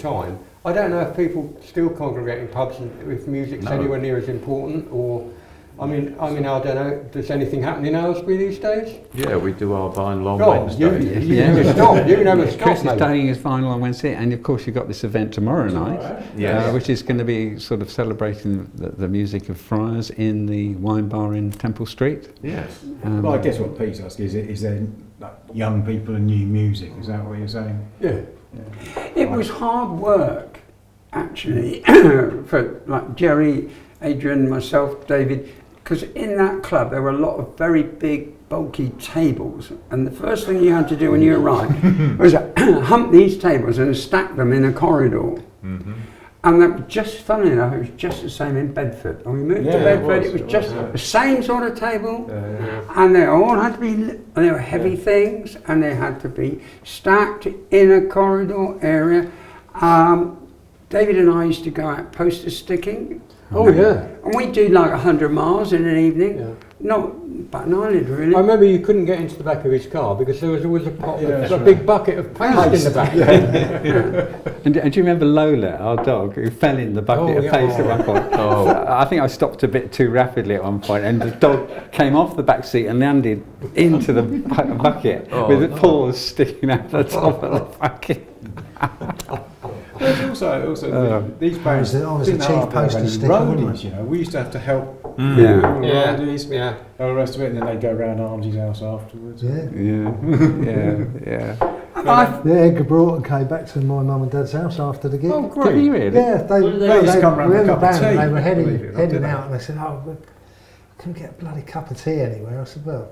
time. I don't know if people still congregate in pubs and if music's anywhere near as important, or I mean, I don't know. Does anything happen in Aylesbury these days? Yeah, we do our vinyl on Wednesday. You never stop. You never stop. Chris is doing his vinyl on Wednesday, and of course you've got this event tomorrow night, which is going to be sort of celebrating the music of Friars in the wine bar in Temple Street. Yes. Well, I guess what Pete's asking is there like, young people and new music? Is that what you're saying? Yeah. It was hard work, actually, for like Jerry, Adrian, myself, David, because in that club there were a lot of very big, bulky tables, and the first thing you had to do when you arrived was hump these tables and stack them in a corridor. Mm-hmm. And that was just, funny enough, it was just the same in Bedford. When we moved to Bedford, it was just the same sort of table, and they all had to be, they were heavy things, and they had to be stacked in a corridor area. David and I used to go out poster sticking. Oh yeah. And we'd do like 100 miles in an evening. Yeah. Not Button Island, really. I remember you couldn't get into the back of his car because there was always a big bucket of paste in the back. And do you remember Lola, our dog, who fell in the bucket of paste at one point? I think I stopped a bit too rapidly at one point, and the dog came off the back seat and landed into the bucket with its paws sticking out the top of the bucket. There's also these bands didn't have any roadies, you know. We used to have to help roadies, all the rest of it, and then they'd go round Armsy's house afterwards. Edgar Broughton came back to my mum and dad's house after the gig. Oh, great. Did he really? Yeah, they used to come round with a cup of tea. They were heading out, and they said, couldn't get a bloody cup of tea anywhere. I said, well,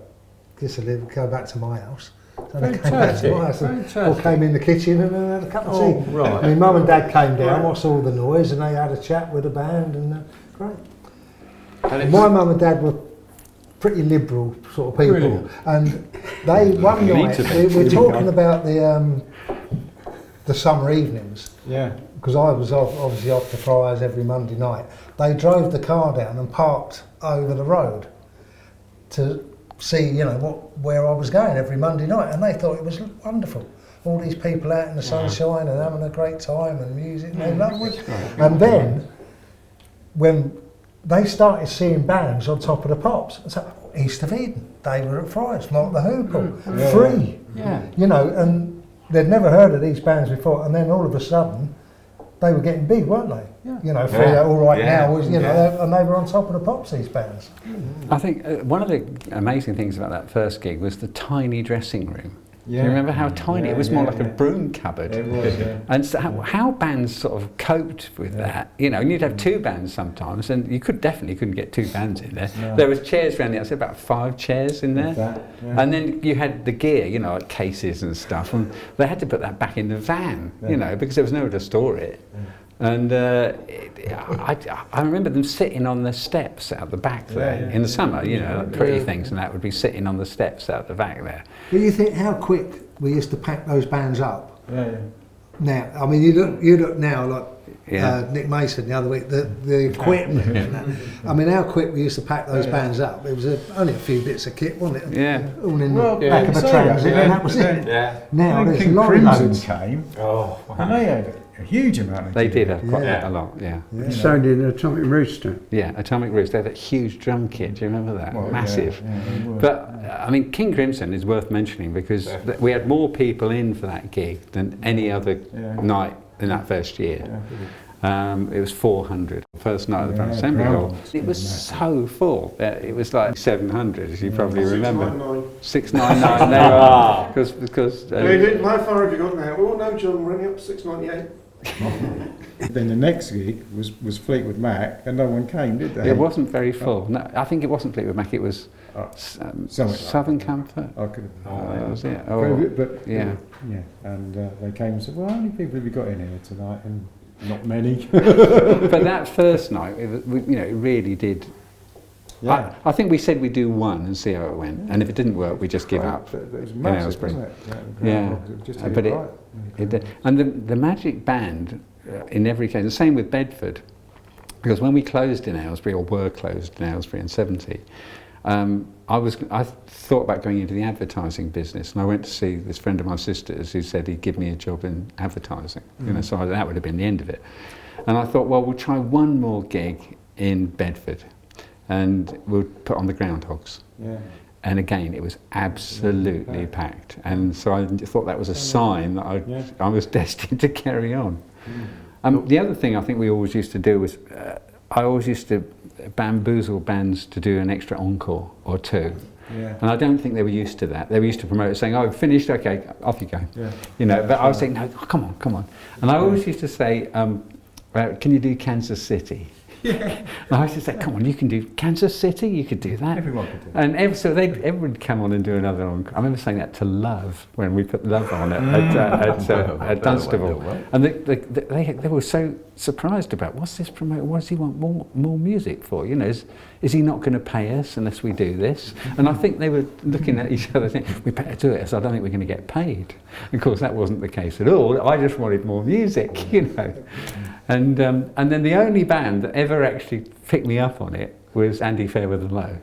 guess I'll go back to my house. So they came back to my house and all came in the kitchen and had a cup of tea. Right. I mean, mum and dad came down, watched all the noise, and they had a chat with the band, and great. And my mum and dad were pretty liberal sort of people. Brilliant. And they, one night, we were talking about the summer evenings. Yeah. Because I was obviously off to Friars every Monday night. They drove the car down and parked over the road to see, where I was going every Monday night, and they thought it was wonderful. All these people out in the sunshine and having a great time and music, and they loved it. And then, when they started seeing bands on Top of the Pops, so East of Eden, they were at Friars, Mark the Hoople, Free, and they'd never heard of these bands before, and then all of a sudden, they were getting big, weren't they? Free All Right Now was, and they were on Top of the Pops, these bands. I think one of the amazing things about that first gig was the tiny dressing room. Do you remember how tiny? It was more like a broom cupboard. It was, And so how bands sort of coped with that, and you'd have two bands sometimes, and you definitely couldn't get two bands in there. No. There was chairs around the outside, about 5 chairs in there. And then you had the gear, like cases and stuff, and they had to put that back in the van, because there was nowhere to store it. And I remember them sitting on the steps out the back there in the summer, pretty things, and that would be sitting on the steps out the back there. But you think how quick we used to pack those bands up. Now, I mean, you look now like Nick Mason the other week, the equipment. And that. I mean, how quick we used to pack those bands up. It was only a few bits of kit, wasn't it? Yeah. All in the back of a transit, and that was it. Now there's King lorry Crimson loads. came, and they had a huge amount of They gear. did have quite a lot, So did Atomic Rooster. Yeah, Atomic Rooster, they had that huge drum kit, do you remember that? Well, Massive. But, I mean, King Crimson is worth mentioning because we had more people in for that gig than any other night in that first year. It was 400, first night of the Drum Assembly Hall. It was so full. It was like 700, as you probably remember. 699 there are. Because David, how far have you got now? Oh no, John, we're only up to 698. Then the next gig was Fleetwood Mac, and no one came, did they? it wasn't very full. No, I think it wasn't Fleetwood Mac, it was Southern Comfort. I could have. That was it. And they came and said, well, how many people have you got in here tonight? And not many. But that first night, it really did. Yeah. I think we said we'd do one and see how it went, and if it didn't work, we just give up. It was massive, wasn't it? But it did. And the Magic Band, in every case, the same with Bedford, because when we closed in Aylesbury, or were closed in Aylesbury in 70, I thought about going into the advertising business, and I went to see this friend of my sister's who said he'd give me a job in advertising. You know, so that would have been the end of it. And I thought, well, we'll try one more gig in Bedford, and we'll put on the Groundhogs. Yeah. And again, it was absolutely packed. And so I thought that was a sign that I was destined to carry on. The other thing I think we always used to do was, I always used to bamboozle bands to do an extra encore or two. Yeah. And I don't think they were used to that. They were used to promote it saying, oh, finished, okay, off you go. Yeah. You know, but I was saying, no, come on. And I always used to say, can you do Kansas City? Yeah. And I used to say, come on, you can do Kansas City, you could do that. Everyone could do that. And everyone would come on and do another encore. I remember saying that to Love when we put Love on at Dunstable. And they were so surprised about, what's this promoter, what does he want more music for? You know, is he not going to pay us unless we do this? And I think they were looking at each other thinking, we better do it, so I don't think we're going to get paid. And of course, that wasn't the case at all. I just wanted more music, you know. And then the only band that ever actually picked me up on it was Andy Fairweather Low.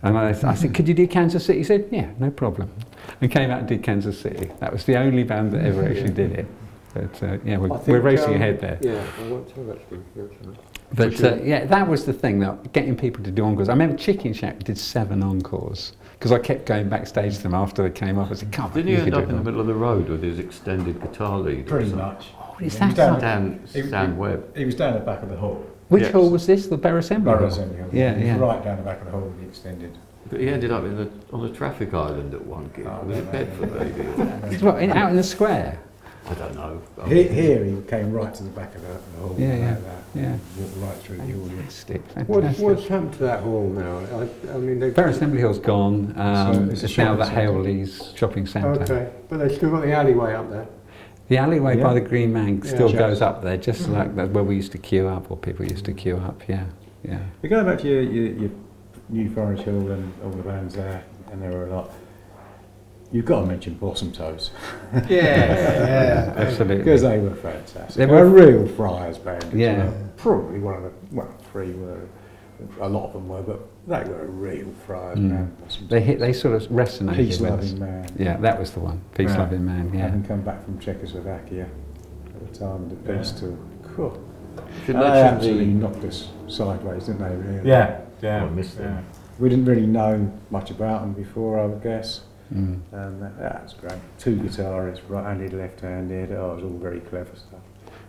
And I said, could you do Kansas City? He said, yeah, no problem. And came out and did Kansas City. That was the only band that ever actually did it. But yeah, we're racing ahead there. Yeah, I want to actually. But yeah, that was the thing, that getting people to do encores. I remember Chicken Shack did 7 encores because I kept going backstage to them after they came up. I said, come on. Didn't he end up in the middle of the road with his extended guitar lead? Pretty much. What is that? Dan Webb. He was down the back of the hall. Which hall was this? The Borough Assembly Hall? Borough Assembly Hall. Yeah, He was right down the back of the hall with the extended. But he ended up on the traffic island at one gig. Was it Bedford, maybe? What, out in the square? I don't know. Here he came right to the back of the hall. Yeah. Walked right through the audience. Fantastic. What's happened to that hall now? I mean, Borough Assembly Hall's gone. It's now the Haley's shopping centre. Okay, but they've still got the alleyway up there. The alleyway by the Green Man still goes up there, just like that where we used to queue up, or people used to queue up. Yeah. But going back to your New Forest Hill and all the bands there, and there were a lot. You've got to mention Blossom Toes. Yeah, absolutely. Because they were fantastic. They were a real Friars band. Yeah. Probably one of the, 3 were, a lot of them were, but they were a real Friars band. They sort of resonated Peace with Loving us. Man. Yeah, that was the one. Peace Loving Man, yeah. Having come back from Czechoslovakia at the time, and the Peace Tour. Cool. They absolutely knocked us sideways, didn't they, really? Yeah. I missed them. We didn't really know much about them before, I would guess. And that was great. 2 guitarists, right-handed, left-handed. Oh, it was all very clever stuff.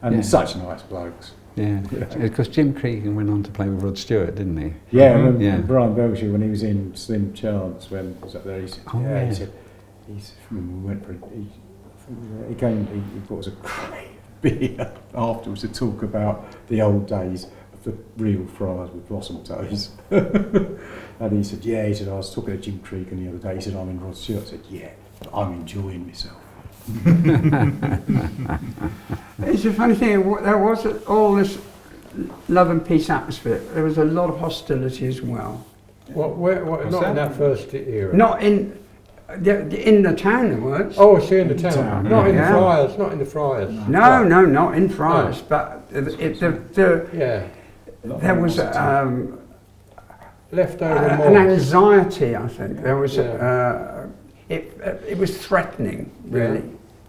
And such nice blokes. Yeah, because Jim Cregan went on to play with Rod Stewart, didn't he? Yeah, and Brian Belcher, when he was in Slim Chance, when he was up there, he said, he brought us a great beer afterwards to talk about the old days of the real Friars with Blossom Toes. And he said, I was talking to Jim Cregan the other day, he said, I'm in Rod Stewart. I said, yeah, but I'm enjoying myself. It's a funny thing, there was all this love and peace atmosphere. There was a lot of hostility as well. What not in that first era? Not in the town there was. Oh, see, in the town. Not in the Friars, not in the Friars. No, not in Friars, but there was leftover an anxiety, I think. There was it was threatening, really,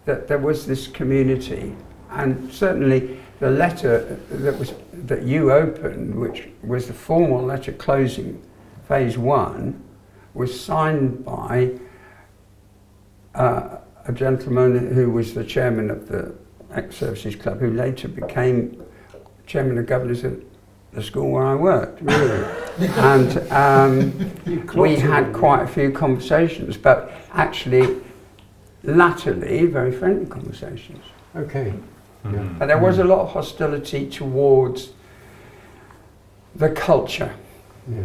that there was this community, and certainly the letter that you opened, which was the formal letter closing phase 1, was signed by a gentleman who was the chairman of the Ex-Services Club, who later became chairman of governors at the school where I worked. Really? And we had quite a few conversations, but actually, latterly, very friendly conversations. Okay. Yeah. But there was a lot of hostility towards the culture. Yeah.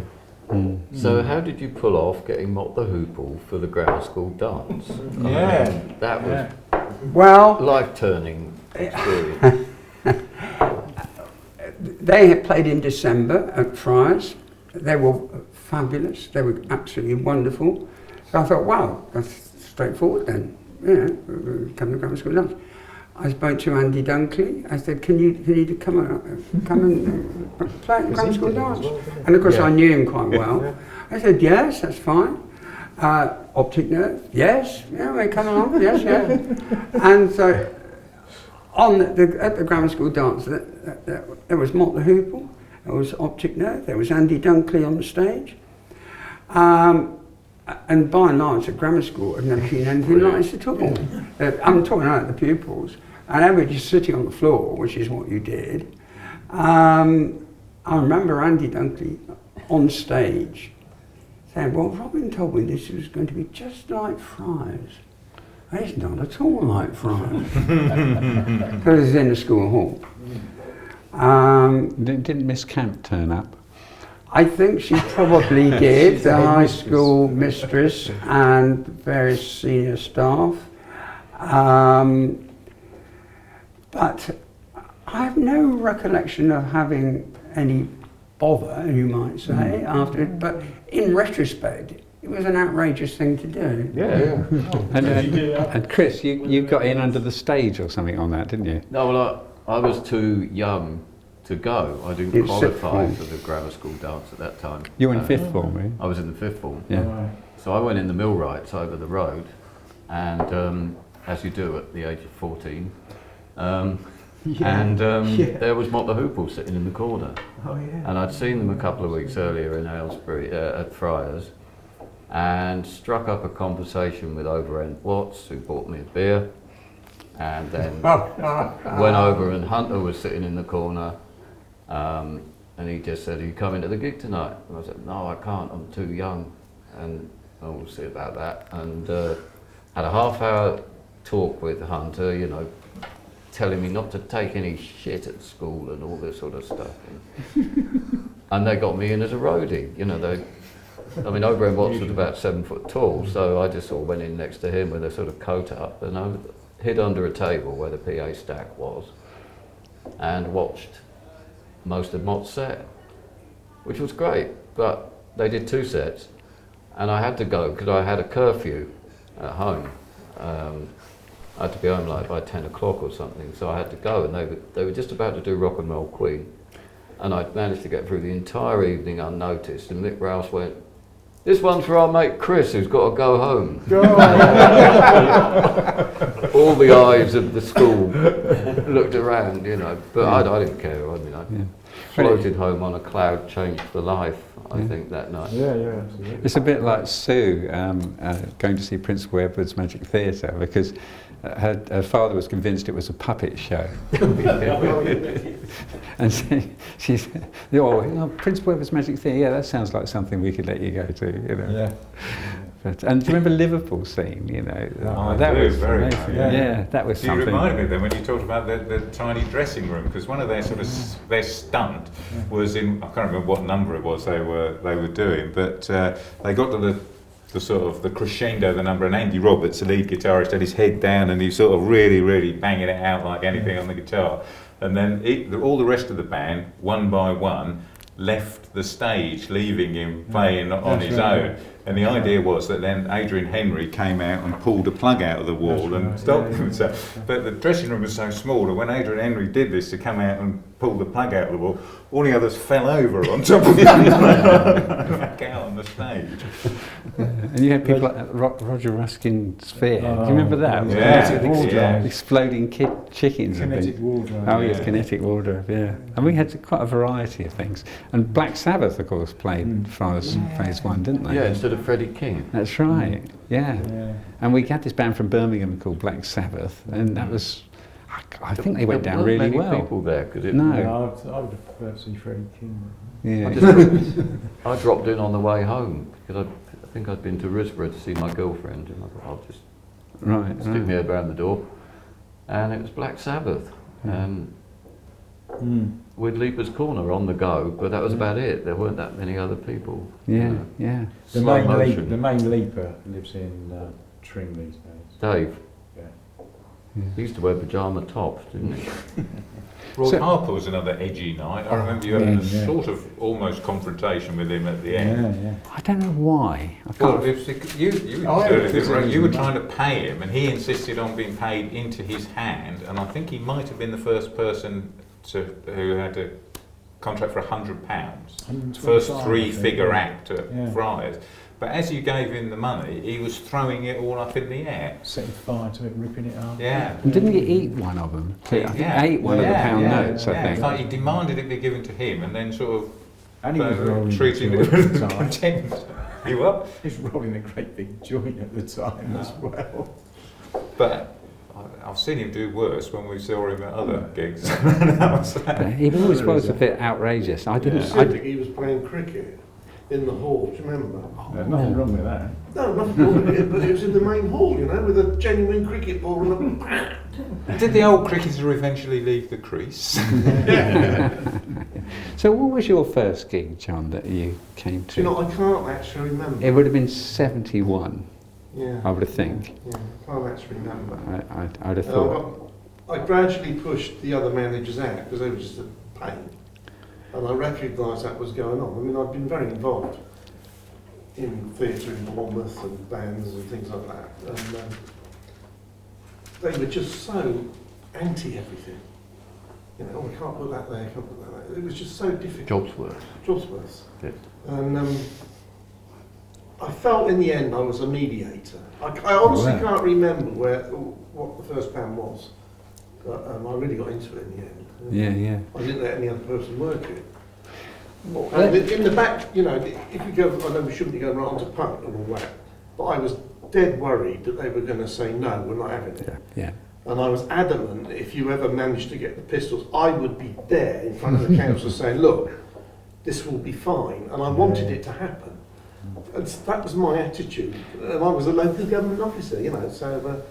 So how did you pull off getting Mott the Hoople for the grammar school dance? That was life-turning experience. They had played in December at Friars. They were fabulous. They were absolutely wonderful. So I thought, wow, that's straightforward then. Come to grammar school dance. I spoke to Andy Dunkley. I said, "Can you come and play at the grammar school dance?" And of course, I knew him quite well. I said, "Yes, that's fine." Optic nerve, yes, yeah, they come along, yes, yeah. And so, at the grammar school dance, there was Mott the Hoople, there was Optic Nerve, there was Andy Dunkley on the stage. And by and large, at grammar school, I'd never seen anything like this at all. I'm talking about the pupils, and they were just sitting on the floor, which is what you did. I remember Andy Dunkley on stage saying, "Well, Robin told me this was going to be just like Friars." It's not at all like Friars. Because it's in the school hall. Didn't Miss Camp turn up? I think she probably did, the high school mistress and various senior staff. But I have no recollection of having any bother, you might say, after it. But in retrospect, it was an outrageous thing to do. Yeah. And Chris, you got in under the stage or something on that, didn't you? No, well, I was too young to go. I didn't qualify for the grammar school dance at that time. You were in fifth form, eh? I was in the fifth form. Yeah. So I went in the millwrights over the road, and as you do at the age of 14, there was Mott the Hoople sitting in the corner. Oh, yeah. And I'd seen them a couple of weeks earlier in Aylesbury at Friars, and struck up a conversation with Overend Watts, who bought me a beer, and then went over, and Hunter was sitting in the corner, and he just said, "Are you coming to the gig tonight?" And I said, "No, I can't, I'm too young." And we'll see about that. And had a half-hour talk with Hunter, you know, telling me not to take any shit at school and all this sort of stuff. And they got me in as a roadie, you know. Overend Watts was about 7 foot tall, so I just sort of went in next to him with a sort of coat up, and I hid under a table where the PA stack was, and watched most of Mott's set, which was great. But they did 2 sets, and I had to go because I had a curfew at home. I had to be home like by 10 o'clock or something, so I had to go, and they were just about to do Rock and Roll Queen, and I managed to get through the entire evening unnoticed, and Mick Rouse went, "This one's for our mate Chris, who's got to go home." All the eyes of the school looked around, you know, but I didn't care. I mean, I floated home on a cloud, changed for life, I think, that night. Yeah, absolutely. It's a bit like Sue going to see Principal Edward's Magic Theatre, because her father was convinced it was a puppet show. And she said, "Oh, Principal Edward's Magic Theatre, yeah, that sounds like something we could let you go to," you know. Yeah. And do you remember Liverpool scene, you know? That was very amazing. Yeah, that was something. You reminded me then when you talked about the tiny dressing room, because one of their sort of their stunt was in, I can't remember what number it was they were doing, but they got to the sort of the crescendo of the number, and Andy Roberts, the lead guitarist, had his head down and he was sort of really banging it out like anything on the guitar, and then all the rest of the band, one by one, left the stage, leaving him playing on his own. And the idea was that then Adrian Henry came out and pulled a plug out of the wall and stopped him. So, but the dressing room was so small that when Adrian Henry did this to come out and pull the plug out of the wall, all the others fell over on top of him back out on the stage. And you had people like Roger Ruskin's Sphere. Do you remember that? Yeah. Exploding chickens. Kinetic wardrobe. Oh yes, kinetic wardrobe, yeah. And we had quite a variety of things. And Black Sabbath, of course, played Friars Phase 1, didn't they? Yeah, instead of Freddie King. That's right, yeah. And we had this band from Birmingham called Black Sabbath, and that was, I think they went down really well. Many people there, because I would have preferred to see Freddie King. Yeah. I dropped in on the way home because I think I'd been to Risborough to see my girlfriend, and I thought I'll just stick my head around the door, and it was Black Sabbath, and with Leaper's Corner on the go, but that was about it. There weren't that many other people. Yeah. The main leaper lives in Tring these days. Dave. Yeah. He used to wear pyjama tops, didn't he? Roy So- Harper was another edgy night. I remember you having a sort of almost confrontation with him at the end. Yeah. I don't know why. I Well, can't. you were trying to pay him, and he insisted on being paid into his hand. And I think he might have been the first person who had a contract for £100. First three-figure act at Friars. But as you gave him the money, he was throwing it all up in the air. Setting fire to it, ripping it up. Yeah. And didn't he eat one of them? I think he ate one of the pound notes, I think. It's like he demanded it be given to him, and then sort of And he was rolling treated the it joint at with the time. contempt. He what? He was rolling a great big joint at the time as well. But I've seen him do worse when we saw him at other gigs. But he always was a bit outrageous. I didn't. I think he was playing cricket in the hall, do you remember? There's nothing wrong with that. No, nothing wrong with it, but it was in the main hall, you know, with a genuine cricket ball and a... Did the old cricketer eventually leave the crease? So what was your first gig, John, that you came to? Do you know, I can't actually remember. It would have been 71, Yeah. I would think. Yeah, I can't actually remember. I'd have thought. I gradually pushed the other managers out because they were just a pain. And I recognised that was going on. I mean, I've been very involved in theatre in Bournemouth and bands and things like that. And they were just so anti-everything. You know, oh, we can't put that there, can't put that there. It was just so difficult. Jobsworth. Yeah. And I felt in the end I was a mediator. I honestly can't remember what the first band was. But I really got into it in the end. Yeah. I didn't let any other person work it. And in the back, you know, if you go, I know we shouldn't be going right onto punk and all that, but I was dead worried that they were going to say, no, we're not having it. Yeah. And I was adamant that if you ever managed to get the Pistols, I would be there in front of the council saying, look, this will be fine. And I wanted it to happen. And that was my attitude. And I was a local government officer, you know, so...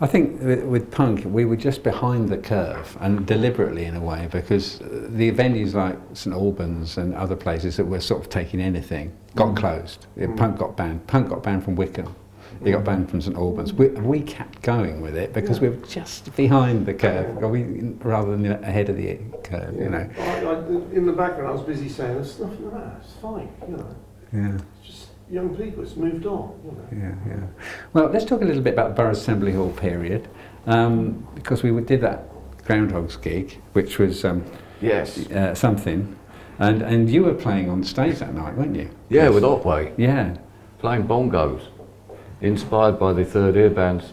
I think with punk, we were just behind the curve, and deliberately in a way, because the venues like St Albans and other places that were sort of taking anything got closed. Punk got banned. Punk got banned from Wickham. It got banned from St Albans. We kept going with it because we were just behind the curve, rather than ahead of the curve. You know. In the background, I was busy saying, there's nothing like that. It's fine, you know. Yeah. It's just young people. It's moved on, you know. Yeah. Well, let's talk a little bit about the Borough Assembly Hall period, because we did that Groundhogs gig, which was something, and you were playing on stage that night, weren't you? Yeah, with Otway, Yeah. playing bongos, inspired by the Third Ear band's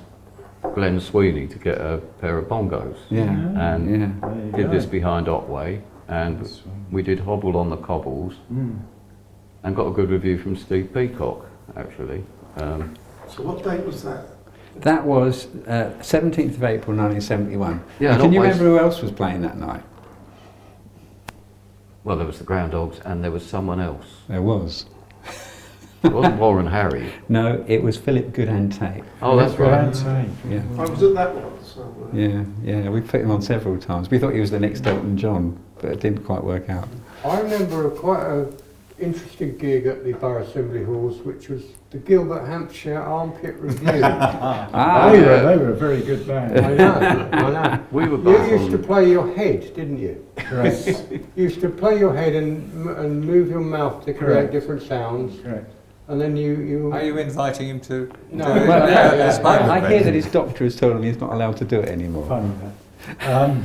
Glenn Sweeney to get a pair of bongos. Yeah. And did this behind Otway, and we did Hobble on the Cobbles, and got a good review from Steve Peacock, actually. So what date was that? That was 17th of April 1971. Yeah, And can you Otway's- remember who else was playing that night? Well, there was the Groundhogs, and there was someone else. There was. It wasn't Warren Harry. No, it was Philip Goodhand Tate. Oh, that's right. Yeah. I was at that one, so... Yeah, we put him on several times. We thought he was the next Elton John, but it didn't quite work out. I remember quite an interesting gig at the Borough Assembly Halls, which was the Gilbert Hampshire Armpit Review. They were a very good band. I know. We were You both used to on, play your head, didn't you? Correct. You used to play your head and move your mouth to create Correct. different sounds, Correct. and then you. Are you inviting him to No, do it? Well, at this moment, I hear then? that his doctor has told him he's not allowed to do it anymore. Funny that.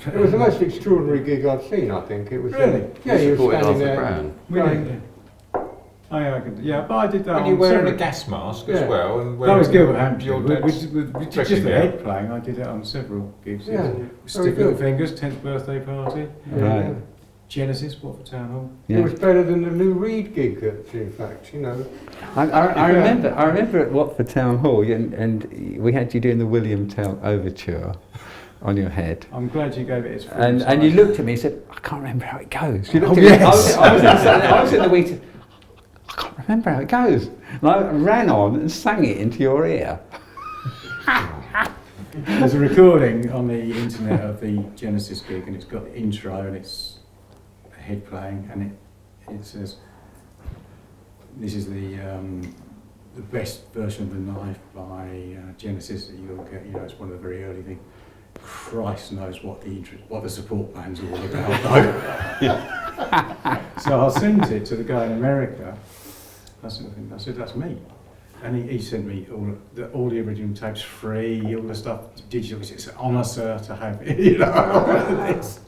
It was the most extraordinary gig I've seen. I think it was. Really? Yeah, you were supported standing Arthur there. Brown. Going, But I did that And on you're wearing several- a gas mask Yeah. as well. And That was wearing Gilbert Hampshire. your dad's With just dressing the gown. head playing, I did it on several gigs. Yeah, very Stick Little good. Fingers, 10th birthday party. Right. Genesis, Watford Town Hall. It was better than the Lou Reed gig, in fact. You know. I remember at Watford Town Hall, and we had you doing the William Tell Overture on your head. I'm glad you gave it its full And size. you looked at me and said, I can't remember how it goes. You looked Oh, at me, yes. I was in the wing, I can't remember how it goes. And I ran on and sang it into your ear. There's a recording on the internet of the Genesis gig, and it's got the intro and it's head playing, and it says, this is the the best version of the knife by Genesis that you'll get. You know, it's one of the very early things. Christ knows what the support band's all about, though. So I sent it to the guy in America. I said, that's me. And he sent me all the original tapes free, all the stuff digital. It's an honour, sir, to have it. You know, it's,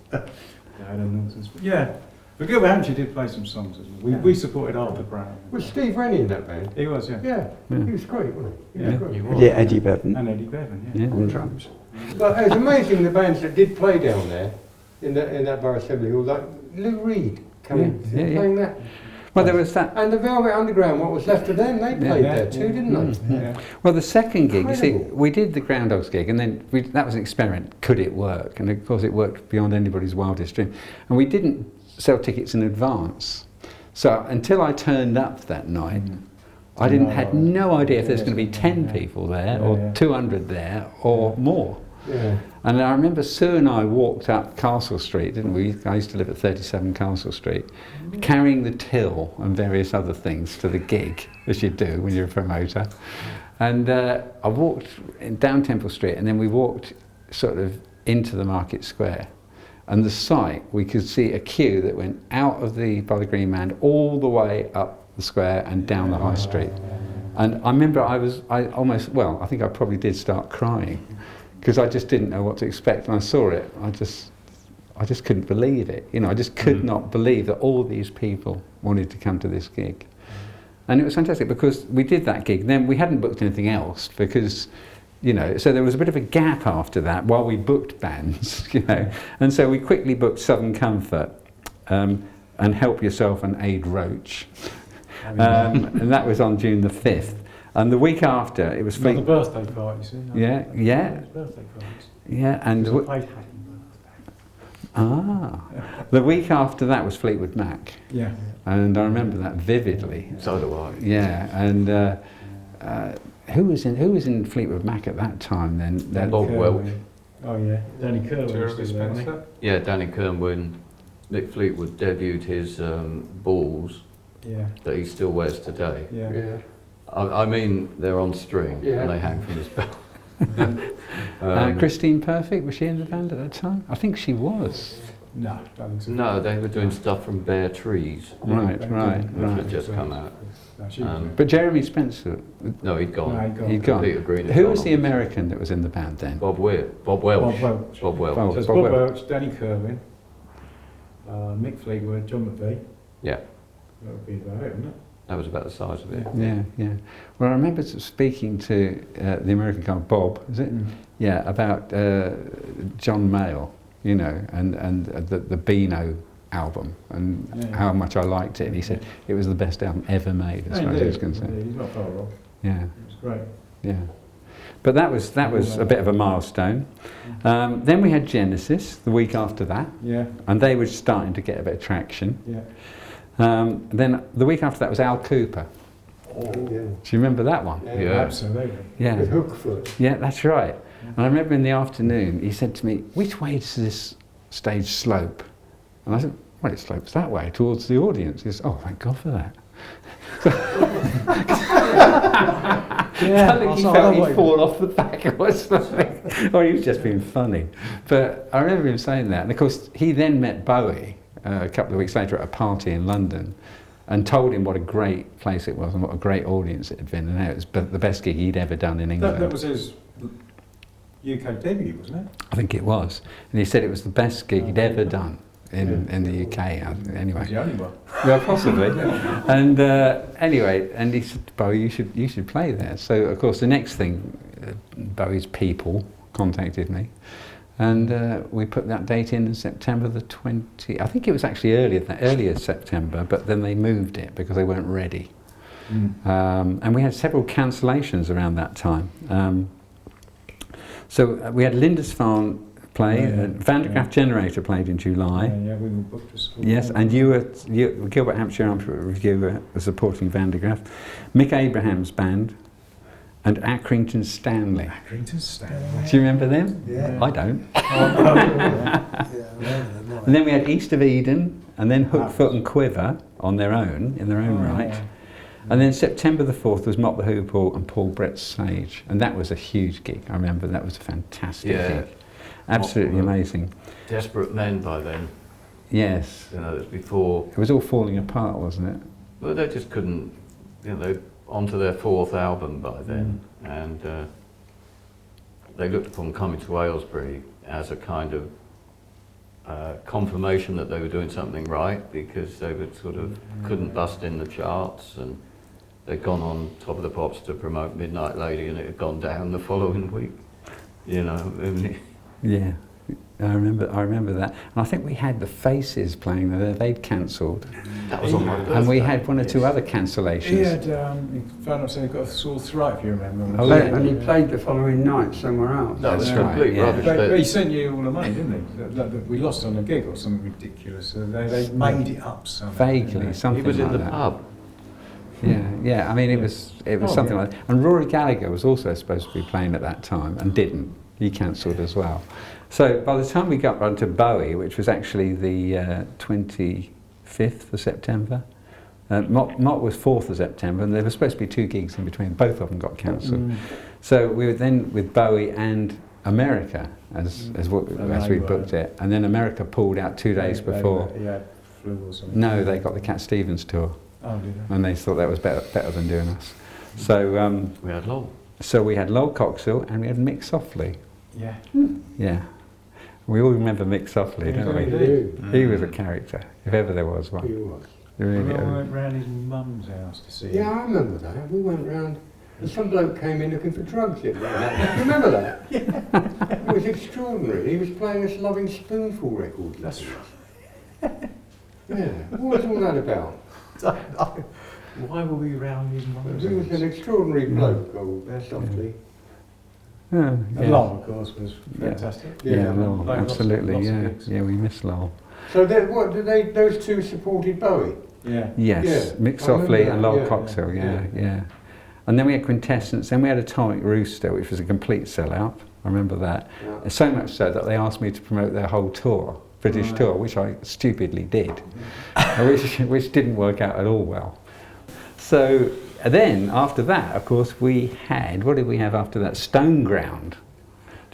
yeah. But Gilbert Hampshire did play some songs as well. We supported Arthur Brown. Was Steve Rennie in that band? He was, yeah. Yeah, he was great, wasn't he? Yeah. Great. Yeah, Eddie Bevan And Eddie Bevan, yeah. on drums. But it's amazing the bands that did play down there in that Borough Assembly Hall, like Lou Reed coming playing that. Well, there was that. And the Velvet Underground, what was left of them, they played there too, didn't they? Yeah. Well, the second gig, you see, Incredible. we did the Groundhogs gig, and then that was an experiment. Could it work? And of course, it worked beyond anybody's wildest dream. And we didn't sell tickets in advance. So until I turned up that night, I had no idea if there's going to be 10 people there, or 200 there, or more. Yeah. And I remember Sue and I walked up Castle Street, didn't we? I used to live at 37 Castle Street, carrying the till and various other things to the gig, as you do when you're a promoter. And I walked down Temple Street, and then we walked sort of into the Market Square. And the site, we could see a queue that went out of by the Green Man all the way up the square and down the High Street. And I remember I think I probably did start crying, because I just didn't know what to expect. And I saw it, I just couldn't believe it. You know, I just could not believe that all these people wanted to come to this gig. And it was fantastic, because we did that gig, then we hadn't booked anything else, because, you know, so there was a bit of a gap after that while we booked bands, you know. And so we quickly booked Southern Comfort and Help Yourself and Aid Roach. And that was on June the 5th. And the week after, it was The birthday party, see? Yeah. Birthday parties. Yeah, and Played the week after that was Fleetwood Mac. Yeah. And I remember that vividly. So do I. Yeah, and who was in Fleetwood Mac at that time then? Bob Welch. Oh yeah, Danny Kerwin was Jeremy still there, wasn't he? Spencer. Yeah, Danny Kerwin. Nick Fleetwood debuted his balls Yeah. that he still wears today. Yeah. Yeah. I mean, they're on string Yeah. and they hang from his belt. Christine Perfect, was she in the band at that time? I think she was. No, don't think so. No, they were doing stuff from Bare Trees, Right. which had just come out. No, she But Jeremy Spencer, No, he'd gone. he'd gone. Peter Green had Who gone was the on. American that was in the band then? Bob Welch. Bob Welch. Bob Welch. Oh. So it's Bob Bob Welch. Welch, Danny Kerwin, Mick Fleetwood, John McVie. Yeah, That would be about it, wouldn't it? that was about the size of it. Yeah. Well, I remember speaking to the American guy, Bob, is it? Yeah, about John Mayall, you know, and the Beano album, and how much I liked it. And he said it was the best album ever made, as far as he was concerned. He's not far off. Yeah, It was great. yeah. But that was a bit of a milestone. Then we had Genesis the week after that, Yeah, and they were starting to get a bit of traction. yeah. Then the week after that was Al Cooper. Oh, yeah. Do you remember that one? Yeah. Absolutely. Yeah. With Hookfoot. Yeah, that's right. And I remember in the afternoon, he said to me, "Which way does this stage slope?" And I said, "Well, it slopes that way, towards the audience." He says, "Oh, thank God for that." Yeah, I think he I felt know he'd what fall off the back or something. Or he was just being funny. But I remember him saying that. And of course, he then met Bowie a couple of weeks later at a party in London and told him what a great place it was and what a great audience it had been. And it was the best gig he'd ever done in England. That was his UK debut, wasn't it? I think it was. And he said it was the best gig he'd ever done in the UK, anyway. He's the only one. Yeah, possibly. And anyway, and he said, "Bowie, you should play there." So of course the next thing, Bowie's people contacted me, and we put that date in September the 20. I think it was actually earlier September, but then they moved it because they weren't ready. And we had several cancellations around that time. So we had Lindisfarne play, Van de Graaff Generator played in July. Yeah, we were booked to school. Yes, and Gilbert Hampshire Review was supporting Van de Graaff, Mick Abraham's band, and Accrington Stanley. Accrington Stanley. Do you remember them? Yeah. I don't. Yeah, I remember them, And then we had East of Eden, and then Hook, Foot and Quiver on their own, in their own right. And then September the 4th was Mott the Hoople and Paul Brett's Sage, and that was a huge gig. I remember that was a fantastic gig, absolutely amazing. Desperate Men by then. Yes. You know, it was before. It was all falling apart, wasn't it? Well, they just couldn't. You know, they onto their 4th album by then, and they looked upon coming to Aylesbury as a kind of confirmation that they were doing something right, because they would sort of couldn't bust in the charts, and they'd gone on Top of the Pops to promote Midnight Lady, and it had gone down the following week. You know. Yeah, I remember that. And I think we had the Faces playing there. They'd cancelled. That was on my birthday. And we had one or two other cancellations. He had, he found out he got a sore throat, if you remember. Oh, yeah. And he played the following night somewhere else. No, That's it's right, complete yeah. rubbish. But he sent you all the money, didn't he? That we lost on a gig or something ridiculous. So they made it up somehow. Vaguely, something He was in like the that. pub. Yeah. I mean, it was something like that. And Rory Gallagher was also supposed to be playing at that time and didn't. He cancelled as well. So by the time we got on to Bowie, which was actually the 25th of September, Mott was 4th of September, and there were supposed to be 2 gigs in between. Both of them got cancelled. So we were then with Bowie and America as we booked it, and then America pulled out 2 days before. He had flu or something. No, they got the Cat Stevens tour, Oh, did they? and they thought that was better than doing us. So We had Lowell. so we had Lowell Coxhill and we had Mick Softly. Yeah. Yeah. We all remember Mick Softly, don't we? do. He was a character, if ever there was one. He was. He really We was. went round his mum's house to see him. Yeah, I remember that. We went round and some bloke came in looking for drugs in there. You remember that? Yeah. It was extraordinary. He was playing this Loving Spoonful record. That's right. Yeah. What was all that about? Why were we round his mum's He was an extraordinary bloke, old Softly. Yeah, And yeah. Lowell, of course, was fantastic. Yeah, Lowell, Played lots of- absolutely, lots of yeah. gigs. Yeah, we miss Lowell. So what did they? Those two supported Bowie. Yeah. Yes, Yeah, Mick I Softly remember and that, Lowell yeah. Coxhill, yeah, Yeah. yeah. And then we had Quintessence, then we had Atomic Rooster, which was a complete sellout. I remember that. Yeah. So much so that they asked me to promote their whole tour, British tour, which I stupidly did, which didn't work out at all well. So then, after that, of course, we had, what did we have after that? Stoneground. Do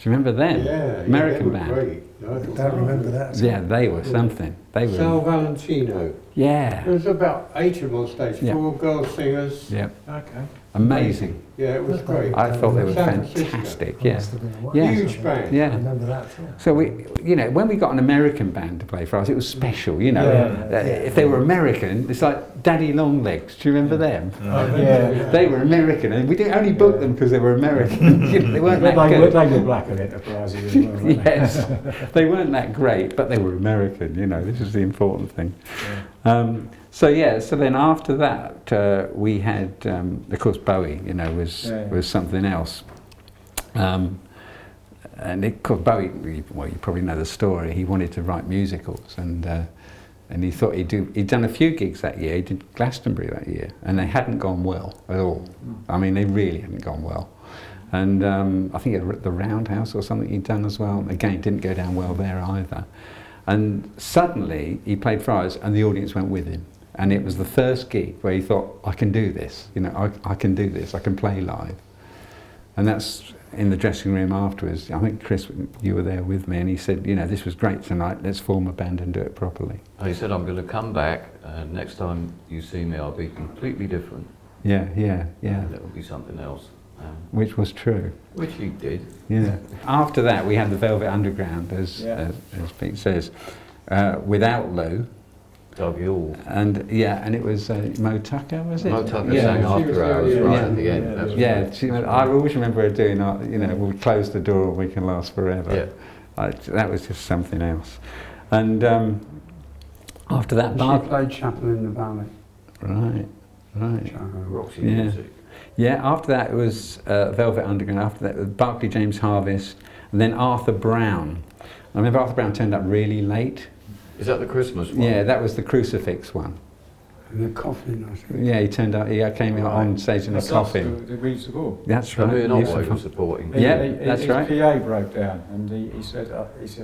you remember them? Yeah, American they were band. great. I I don't remember that. Yeah, they were something. They Sal were. Valentino. Yeah. There was about 8 of them on stage, Yeah. 4 girl singers. Yeah. Okay. Amazing. Yeah, it was great. I thought they were San Francisco. fantastic. Yeah. Must have been a while. Yeah. Huge band. I Yeah. remember that too. So we, when we got an American band to play for us, it was special. If they were American, it's like Daddy Longlegs. Do you remember them? Yeah. They were American, and we didn't only book them because they were American. They weren't that They good. were black at Enterprises as well, weren't they? Yes, they weren't that great, but they were American. This is the important thing. So then after that, we had, of course, Bowie. Was something else. And of course, Bowie. Well, you probably know the story. He wanted to write musicals, and he thought he'd done a few gigs that year. He did Glastonbury that year, and they hadn't gone well at all. I mean, they really hadn't gone well. And I think at the Roundhouse or something he'd done as well. Again, didn't go down well there either. And suddenly he played Friars, and the audience went with him. And it was the first gig where he thought, I can do this. I can do this. I can play live. And that's in the dressing room afterwards. I think, Chris, you were there with me, and he said, this was great tonight. Let's form a band and do it properly. He said, I'm going to come back, and next time you see me, I'll be completely different. Yeah. And it will be something else. Which was true. Which he did. Yeah. After that, we had the Velvet Underground, as Pete says, without Lou. Doug Yule. And it was Mo Tucker, was it? Mo Tucker Yeah. sang she was After there, Hours yeah. right at the end. That was I always remember her doing, we'll close the door and we can last forever. Yeah. That was just something else. And after that, She played Chapel in the Valley. Right. Roxy Yeah. Music. Yeah, after that it was Velvet Underground, after that was Barclay James Harvest, and then Arthur Brown. I remember Arthur Brown turned up really late. Is that the Christmas one? Yeah, that was the crucifix one. And the coffin, I think. Yeah, he turned up, he came out on stage in a coffin. The Reeds of All. That's I right. mean, he was always a- supporting. Yeah, that's his right. PA broke down, and he said,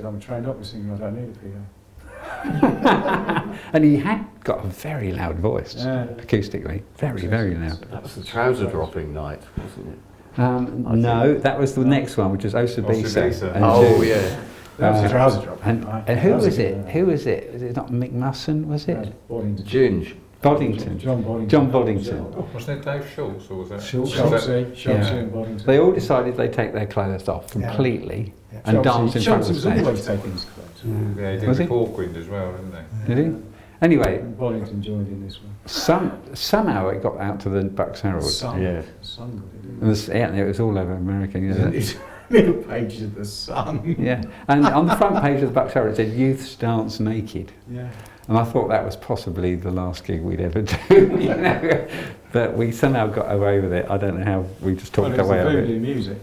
I'm a trained opera singer, I don't need a PA. And he had got a very loud voice, acoustically, very, very loud. That was the trouser dropping night, wasn't it? No, that was the next one, which was Osabisa. Osabisa. and Oh, June. yeah. That was a trouser drop. And who was it? Who was it? Was it not Mick Musson, was it? Boddington. Ginge. Boddington. John Boddington. John Boddington. Wasn't it Dave Schultz or was that? Schultz Yeah. and Boddington. They all decided they'd take their clothes off completely and dance in front of the was always stage. taking his clothes. Yeah, he did Was the he? Porkwind as well, didn't they? Did he? Anyway, Boddington joined in this one. somehow it got out to the Bucks Herald. Yeah. Sun got it, And it was all over America. You know. It's middle pages of the Sun. Yeah, and on the front page of the Bucks Herald it said "Youths Dance Naked," Yeah. and I thought that was possibly the last gig we'd ever do. You know? But we somehow got away with it. I don't know how. We just talked our way out of voodoo it. music.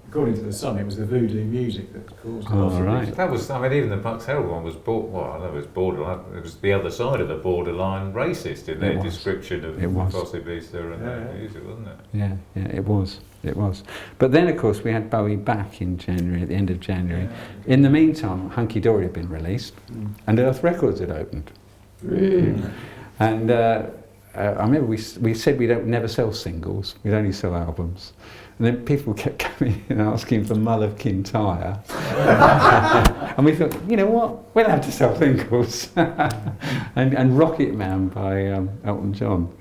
According to the Sun, it was the voodoo music that caused it. Oh, right. That was, I mean, even the Bucks Herald one was, I know it was borderline, it was the other side of the borderline racist in their description of Frosty Beaster and that music, wasn't it? Yeah, it was. But then, of course, we had Bowie back in January, at the end of January. In the meantime, Hunky Dory had been released, and Earth Records had opened. And I remember we said we don't never sell singles, we'd only sell albums. And then people kept coming and asking for Mull of Kintyre. And we thought, you know what, we'll have to sell singles. and Rocket Man by Elton John.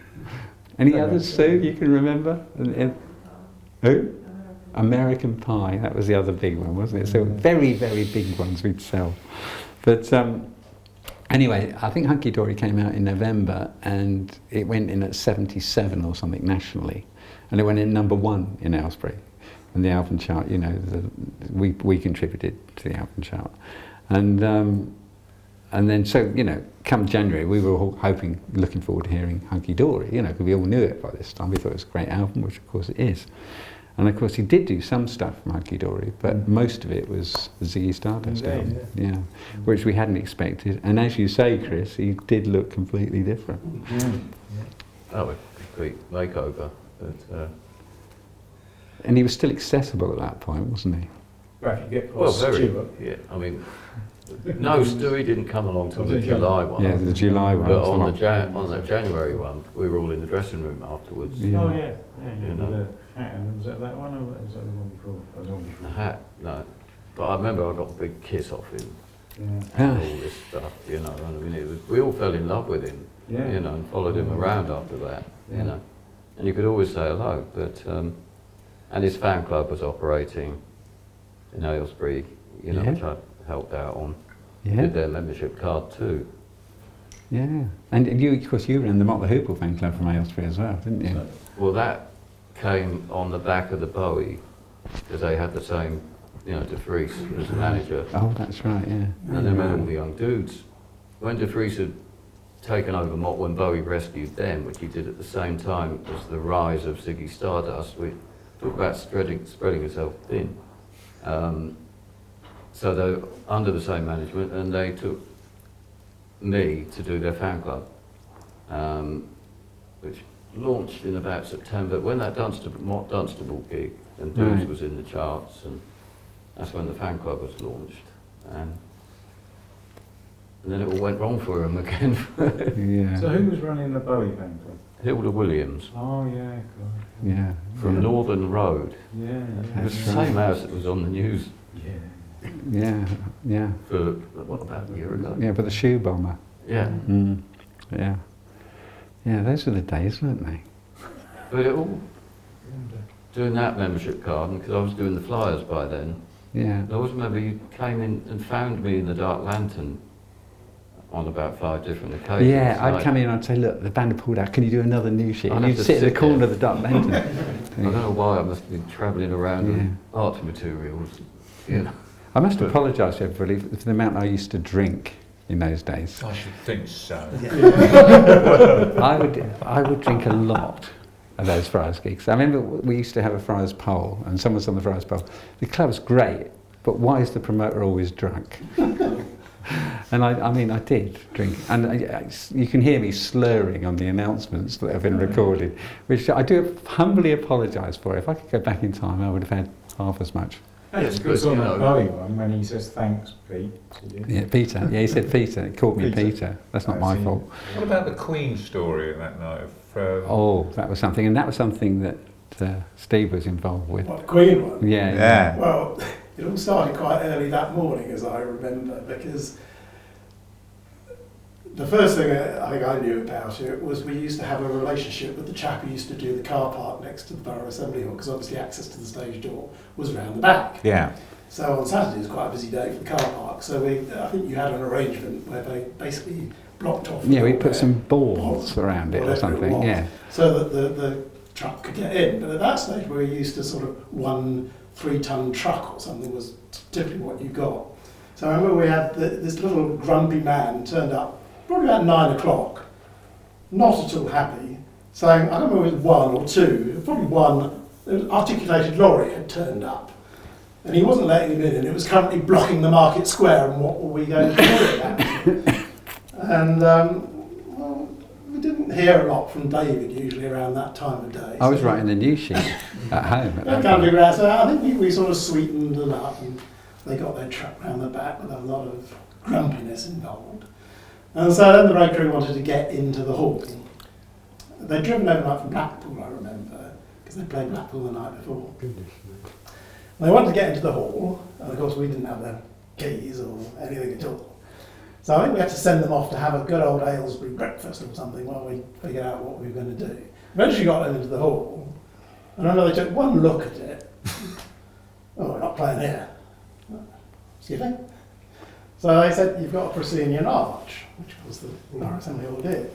Any others, Sue, you can remember? Who? American Pie, that was the other big one, wasn't it? So very, very big ones we'd sell. But anyway, I think Hunky Dory came out in November and it went in at 77 or something nationally. And it went in #1 in Aylesbury. And the album chart, you know, we contributed to the album chart. And then, so, you know, come January, we were all looking forward to hearing Hunky Dory, you know, because we all knew it by this time. We thought it was a great album, which of course it is. And of course he did do some stuff from Hunky Dory, but most of it was the Ziggy Stardust album, which we hadn't expected. And as you say, Chris, he did look completely different. That was a complete makeover. But, and he was still accessible at that point, wasn't he? Well, if you get well, past very. Stewart. Yeah, I mean, no, Stewie didn't come along till the July one. Yeah, the July one. But on the January one, we were all in the dressing room afterwards. Yeah. Oh, yeah. You know. Was that one or was that the one before? That was the one before. The hat, no. But I remember I got a big kiss off him. Yeah. And all this stuff, you know. And I mean, we all fell in love with him, you know, and followed him around after that, you know. And you could always say hello, but and his fan club was operating in Aylesbury, you know, which I helped out on. Did their membership card too. Yeah, and you, of course, you ran the Motley Hoople fan club from Aylesbury as well, didn't you? Well, that came on the back of the Bowie, because they had the same, you know, De Vries as the manager. Oh, that's right, yeah. And they met all the young dudes. When De Vries had taken over Mott, when Bowie rescued them, which he did at the same time as the rise of Ziggy Stardust, we talk about spreading yourself thin. So they were under the same management, and they took me to do their fan club, which launched in about September, when that Mott Dunstable gig, and Dudes was in the charts, and that's when the fan club was launched. And then it all went wrong for him again. Yeah. So who was running the Bowie fan club? Hilda Williams, Oh, yeah, God. Yeah. from Northern Road. Yeah, It was the same house that was on the news Yeah, yeah. for, what, about a year ago? Yeah, but the shoe bomber. Yeah. Yeah. Yeah, those were the days, weren't they? But it all, doing that membership card, because I was doing the flyers by then, Yeah. I always remember you came in and found me in the Dark Lantern on about 5 different occasions. Yeah, I'd Like, come in and I'd say, look, the band have pulled out, can you do another new sheet? I'd And have you'd to sit in the sit corner there. of the Dark Lantern. I don't know why I must have been travelling around with art materials, you know. I must apologise to everybody for the amount I used to drink in those days. I should think so. I would drink a lot at those Friars gigs. I remember we used to have a Friars poll, and someone's on the Friars poll. The club's great, but why is the promoter always drunk? And I mean, I did drink, and you can hear me slurring on the announcements that have been recorded, which I do humbly apologise for. If I could go back in time, I would have had half as much. It's It was good, on you that know. Bowie one when he says thanks, Pete. Yeah, Peter. Yeah, he said Peter. He called me Peter. That's not my fault. What about the Queen story in that night? Oh, that was something, and that was something that Steve was involved with. What, the Queen one? Yeah. Yeah. Well, it all started quite early that morning, as I remember, because the first thing I think I knew about it was we used to have a relationship with the chap who used to do the car park next to the Borough Assembly Hall, because obviously access to the stage door was around the back. Yeah. So on Saturday it was quite a busy day for the car park, so I think you had an arrangement where they basically blocked off. Yeah, we the put door some there, boards around it or whatever something. was, Yeah. So that the truck could get in. But at that stage, we were used to sort of 1 3-ton truck or something was typically what you got. So I remember we had this little grumpy man turned up probably about 9 o'clock, not at all happy, saying, I don't know if it was 1 or 2, probably 1, an articulated lorry had turned up. And he wasn't letting him in, and it was currently blocking the market square, and what were we going to do at that? And, well, we didn't hear a lot from David usually around that time of day. I was writing the news sheet at home. At that Can't be point. right. So I think we sort of sweetened them up, and they got their truck round the back with a lot of grumpiness involved. And so then the road crew wanted to get into the hall. They'd driven overnight from Blackpool, I remember, because they played Blackpool the night before. Goodness me. They wanted to get into the hall, and of course we didn't have the keys or anything at all. So I think we had to send them off to have a good old Aylesbury breakfast or something while we figured out what we were going to do. Eventually got them into the hall, and I remember they took one look at it. Oh, we're not playing here. Excuse me? So they said, you've got a proscenium arch, which was the Borough Assembly Hall did.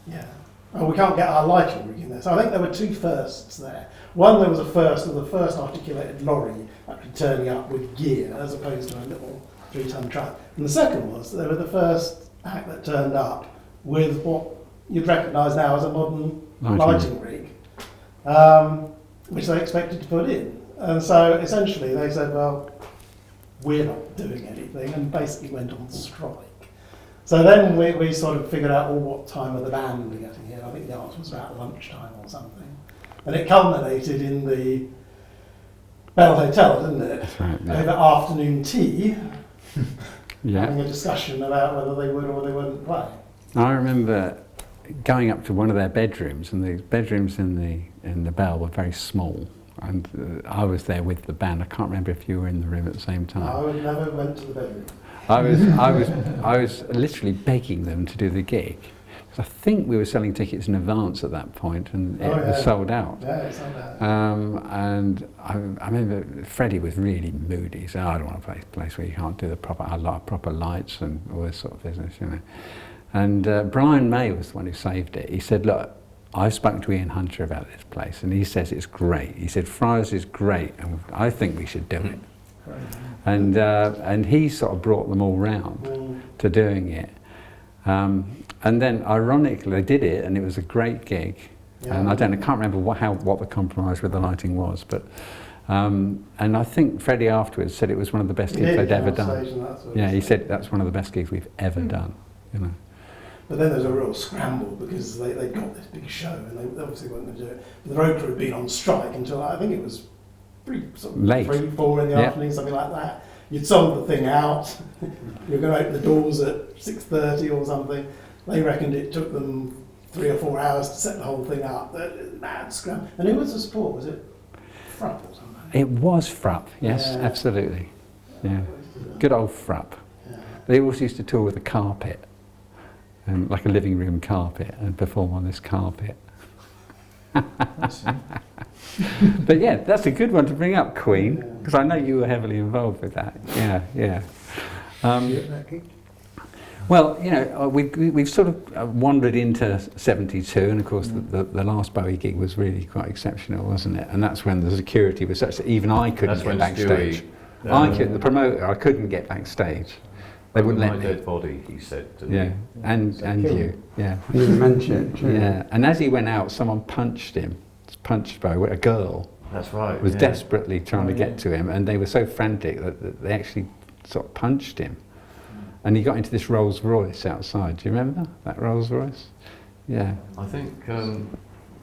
Yeah. Oh, we can't get our lighting rig in there. So I think there were 2 firsts there. One, there was a first of the first articulated lorry actually turning up with gear as opposed to a little 3-ton truck. And the second was they were the first act that turned up with what you'd recognise now as a modern lighting rig, which they expected to put in. And so essentially they said, well, we're not doing anything, and basically went on strike. So then we sort of figured out, what time of the band were getting here. I think the answer was about lunchtime or something. And it culminated in the Bell Hotel, didn't it? That's right, yeah. Over afternoon tea, Yeah. having a discussion about whether they would or they wouldn't play. I remember going up to one of their bedrooms, and the bedrooms in the Bell were very small. And I was there with the band. I can't remember if you were in the room at the same time. I would never went to the bedroom. I was literally begging them to do the gig. 'Cause I think we were selling tickets in advance at that point, and it was sold out. Yeah, it's not bad. And I remember Freddie was really moody. He said, I don't want to play a place where you can't do the proper lights and all this sort of business, you know. And Brian May was the one who saved it. He said, look, I've spoken to Ian Hunter about this place, and he says it's great. He said, Friars is great, and I think we should do it. And he sort of brought them all round to doing it. And then, ironically, they did it, and it was a great gig. Yeah. And I can't remember what the compromise with the lighting was, but and I think Freddie afterwards said it was one of the best gigs they'd ever done. Yeah, he said that's one of the best gigs we've ever done. You know. But then there was a real scramble because they got this big show and they obviously weren't going to do it. But the road crew had been on strike until I think it was pretty sort of Late. 3, 4 in the afternoon, something like that. You'd sold the thing out. You were going to open the doors at 6:30 or something. They reckoned it took them 3 or 4 hours to set the whole thing up. Mad scramble. And who was the support? Was it Frupp or something? It was Frupp, yes, Yeah. absolutely. Yeah, good old Frupp. Yeah. They always used to tour with a carpet, and like a living room carpet, and perform on this carpet. But yeah, that's a good one to bring up, Queen, because I know you were heavily involved with that. Yeah, yeah. Well, you know, we've sort of wandered into 72, and of course the last Bowie gig was really quite exceptional, wasn't it? And that's when the security was such that even I couldn't get backstage. The promoter, I couldn't get backstage. They wouldn't let my me. dead body, he said. Yeah, and you, yeah. You mentioned it. Yeah, and as he went out, someone punched him. Punched by a girl. That's right. Was yeah. desperately trying to get to him, and they were so frantic that they actually sort of punched him. And he got into this Rolls Royce outside. Do you remember that Rolls Royce? Yeah. I think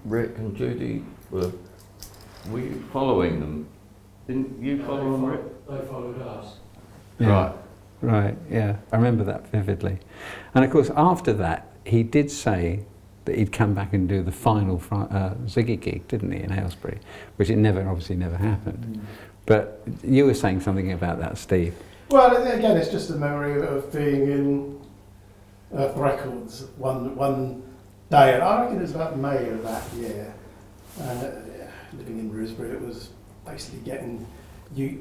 Rick and Judy were you following them Didn't you follow on it? They followed us. Yeah. Right. Right, yeah, I remember that vividly. And of course, after that, he did say that he'd come back and do the final Ziggy gig, didn't he, in Aylesbury, which it obviously never happened. But you were saying something about that, Steve. Well, again, it's just a memory of being in Earth Records one day, and I reckon it was about May of that year. Living in Shrewsbury, it was basically getting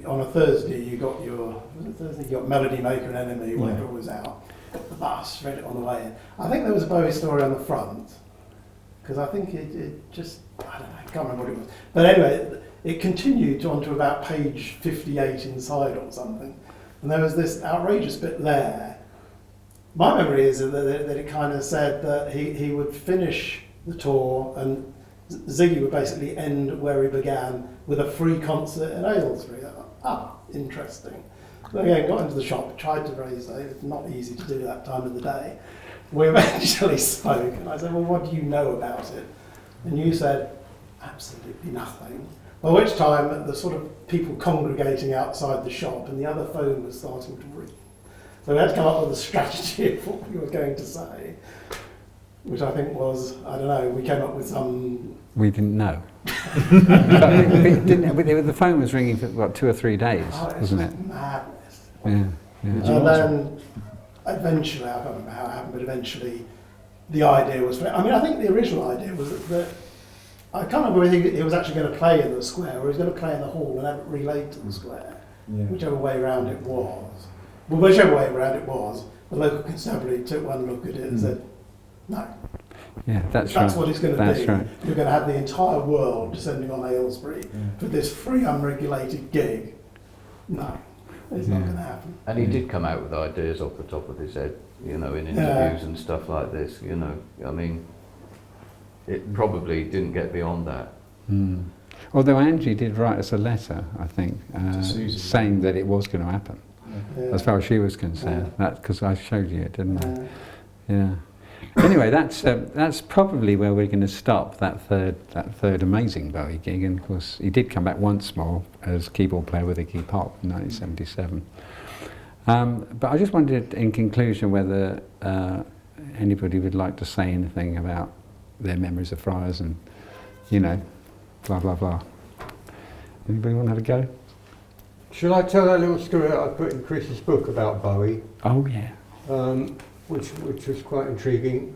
on a Thursday. You got You got Melody Maker and Enemy, whatever was out. Got the bus, read it on the way in. I think there was a Bowie story on the front because I think it just I don't know, I can't remember what it was. But anyway, it continued on to about page 58 inside or something. And there was this outrageous bit there. My memory is that it kind of said that he would finish the tour and Ziggy would basically end where he began with a free concert in Aylesbury. I thought, interesting. So again, got into the shop, tried to raise it. It's not easy to do that time of the day. We eventually spoke and I said, well, what do you know about it? And you said, absolutely nothing. By which time, the sort of people congregating outside the shop and the other phone was starting to ring. So we had to come up with a strategy of what we were going to say, which I think was, I don't know, we came up with some... We didn't know. The phone was ringing for, what, 2 or 3 days, wasn't it? Madness. Yeah. And then, eventually, I can't remember how it happened, but eventually the idea was... I think the original idea was that I can't remember whether he was actually going to play in the square or he was going to play in the hall and have it relayed to the square, whichever way around it was. Well, whichever way around it was, the local constabulary took one look at it and said, no. Yeah, that's what it's going to be. Right. You're going to have the entire world descending on Aylesbury for this free, unregulated gig. No, it's not going to happen. And he did come out with ideas off the top of his head, in interviews and stuff like this, I mean, it probably didn't get beyond that. Mm. Although Angie did write us a letter, I think, saying that it was going to happen, as far as she was concerned. That because I showed you it, didn't I? Yeah. Anyway, that's probably where we're going to stop that third amazing Bowie gig. And of course, he did come back once more as keyboard player with Iggy Pop in 1977. But I just wondered, in conclusion, whether anybody would like to say anything about their memories of Friars and, blah, blah, blah. Anybody want to have a go? Shall I tell that little story that I put in Chris's book about Bowie? Oh, yeah. Which was quite intriguing.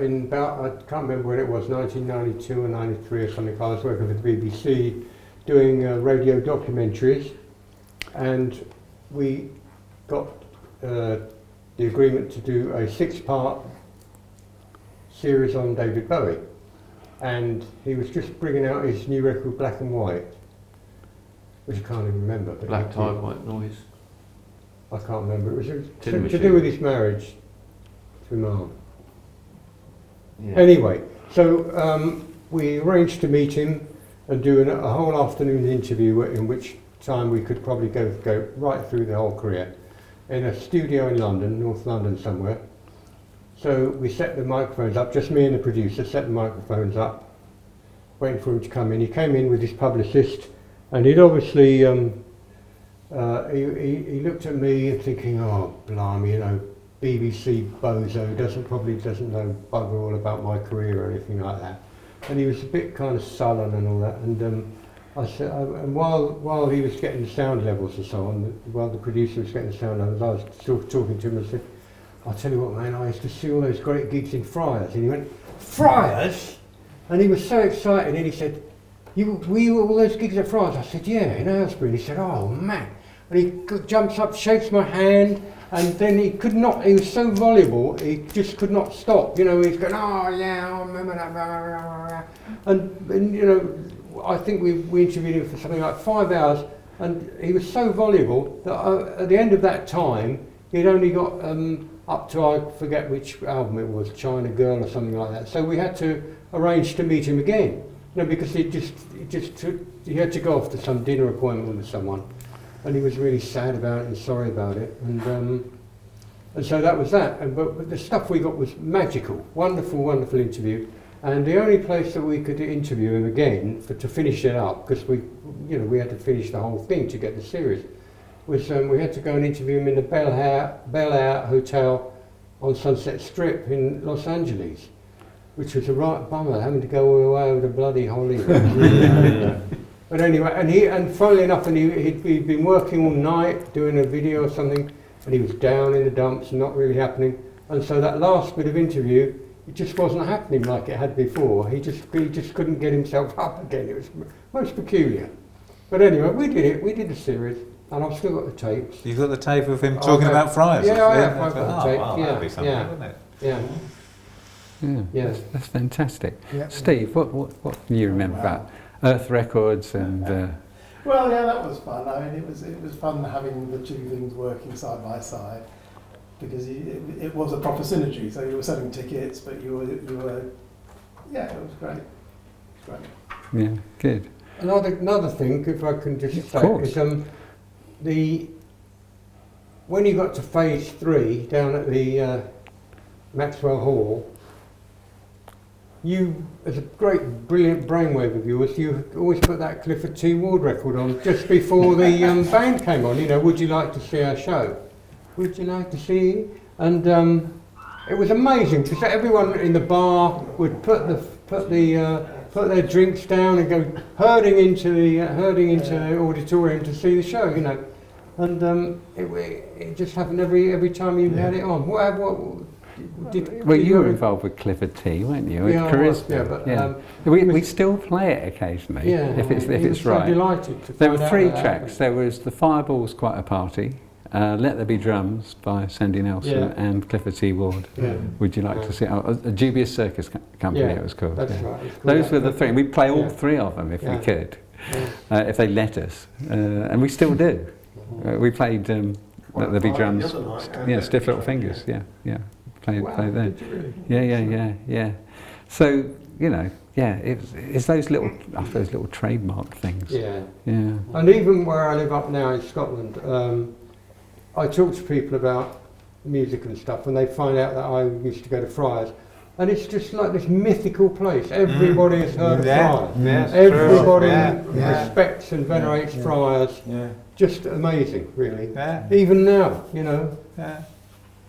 In about, I can't remember when it was, 1992 or 93 or something, I was working for the BBC doing radio documentaries, and we got the agreement to do a 6-part series on David Bowie, and he was just bringing out his new record Black and White, which I can't even remember. But Black Tie, White Noise. I can't remember. It was to do with his marriage to Mom. Yeah. Anyway, so we arranged to meet him and do a whole afternoon interview, in which time we could probably go right through the whole career, in a studio in London, North London somewhere. So we set the microphones up, just me and the producer set the microphones up, waiting for him to come in. He came in with his publicist, and he'd obviously, he looked at me thinking, oh, blimey, BBC bozo probably doesn't know bugger all about my career or anything like that. And he was a bit kind of sullen and all that. And I said, and while he was getting the sound levels and so on, while the producer was getting the sound levels, I was sort of talking to him and said, I'll tell you what, man, I used to see all those great gigs in Friars. And he went, Friars? And he was so excited, and he said, were you at all those gigs at Friars? I said, yeah, in Aylesbury. And he said, oh, man. And he jumps up, shakes my hand, and then he was so voluble, he just could not stop. He's going, oh, yeah, I remember that. And I think we interviewed him for something like 5 hours, and he was so voluble that at the end of that time, he'd only got up to, I forget which album it was, China Girl or something like that. So we had to arrange to meet him again, because he had to go off to some dinner appointment with someone, and he was really sad about it and sorry about it, and so that was that. But the stuff we got was magical, wonderful, wonderful interview, And the only place that we could interview him again to finish it up, because we had to finish the whole thing to get the series, was we had to go and interview him in the Bel Air Hotel on Sunset Strip in Los Angeles, which was a right bummer, having to go all the way over to bloody Hollywood. But anyway, and funnily enough, he'd been working all night doing a video or something, and he was down in the dumps, not really happening. And so that last bit of interview, it just wasn't happening like it had before. He just couldn't get himself up again. It was most peculiar. But anyway, we did it. We did the series, and I've still got the tapes. You've got the tape of him talking about Friars? Yeah, I have. I've got the tape. Wow, that'd be something, wouldn't it? Yeah. Yeah, Yeah. that's fantastic. Yeah. Steve, what can you remember about Earth Records and? Well, yeah, that was fun. I mean, it was fun having the two things working side by side, because it was a proper synergy. So you were selling tickets, but you were yeah, it was great. Yeah, good. Another thing, if I can just Of say, course. is when you got to phase 3 down at the Maxwell Hall, you, as a great, brilliant brainwave of yours, you always put that Clifford T. Ward record on just before the band came on. You know, would you like to see our show? Would you like to see? And it was amazing because everyone in the bar would put their drinks down and go herding into the auditorium to see the show. You know, and it just happened every time you had it on. Well, you were involved with Clifford T, weren't you? Yeah, At I was, Carisma. yeah, but, we still play it occasionally, Yeah, if it's he was so right. delighted to There were find out 3 that tracks. happened. There was The Fireball's Quite a Party, Let There Be Drums by Sandy Nelson, Yeah. and Clifford T. Ward. Yeah. Would you like Yeah. to see? A Dubious Circus Company, Yeah, it was called. That's yeah. right. it's called Those that. were the 3. And we'd play all Yeah. 3 of them if we Yeah. could, Yeah. if they let us. And we still do. We played Let There Be Drums. Stiff Little Fingers. Yeah. Play there. Did you really? Yeah. So, you know, it's those little trademark things. Yeah. Yeah. And even where I live up now in Scotland, I talk to people about music and stuff, and they find out that I used to go to Friars, and it's just like this mythical place. Everybody has heard of Friars. Yes, Everybody true. Yeah. respects and venerates Friars. Yeah. Just amazing, really. Yeah. Even now, you know. Yeah.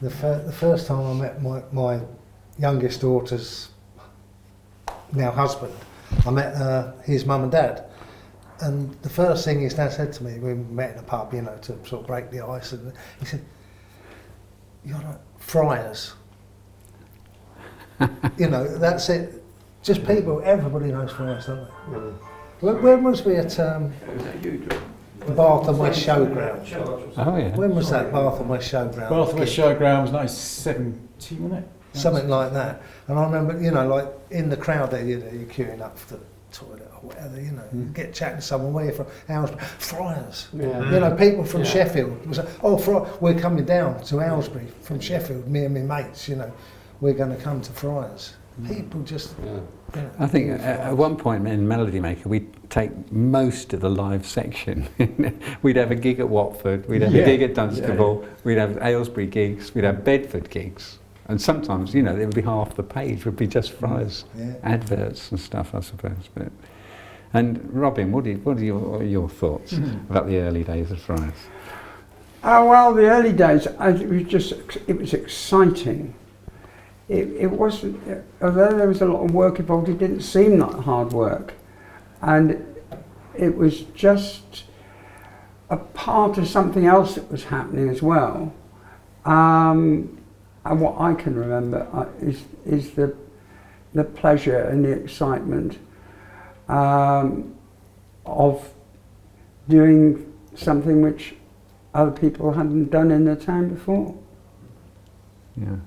The first time I met my youngest daughter's now husband, I met his mum and dad. And the first thing his dad said to me, we met in a pub, you know, to sort of break the ice, and he said, "You're like Friars." You know, that's it. Just people, everybody knows Friars, don't they? Mm. When was we at Bath and West Showground? Oh, yeah. When was that Bath and West Showground? Bath West Showground was 1970, wasn't it? Something like that. And I remember, you know, like in the crowd there, you're queuing up for the toilet or whatever, you know, get chatting to someone, where you're from, Aylesbury, Friars. Yeah. You know, people from Yeah. Sheffield was like, we're coming down to Aylesbury from Sheffield, me and my mates, you know, we're going to come to Friars. People just, Yeah. you know, I think at one point in Melody Maker, we'd take most of the live section. We'd have a gig at Watford, we'd have a gig at Dunstable, we'd have Aylesbury gigs, we'd have Bedford gigs. And sometimes, you know, it would be half the page would be just Friars adverts and stuff, I suppose. And Robin, what are your thoughts about the early days of Friars? Oh, well, the early days, it was exciting. It wasn't, although there was a lot of work involved, it didn't seem like hard work. And it was just a part of something else that was happening as well. And what I can remember is the pleasure and the excitement of doing something which other people hadn't done in the town before. Yeah.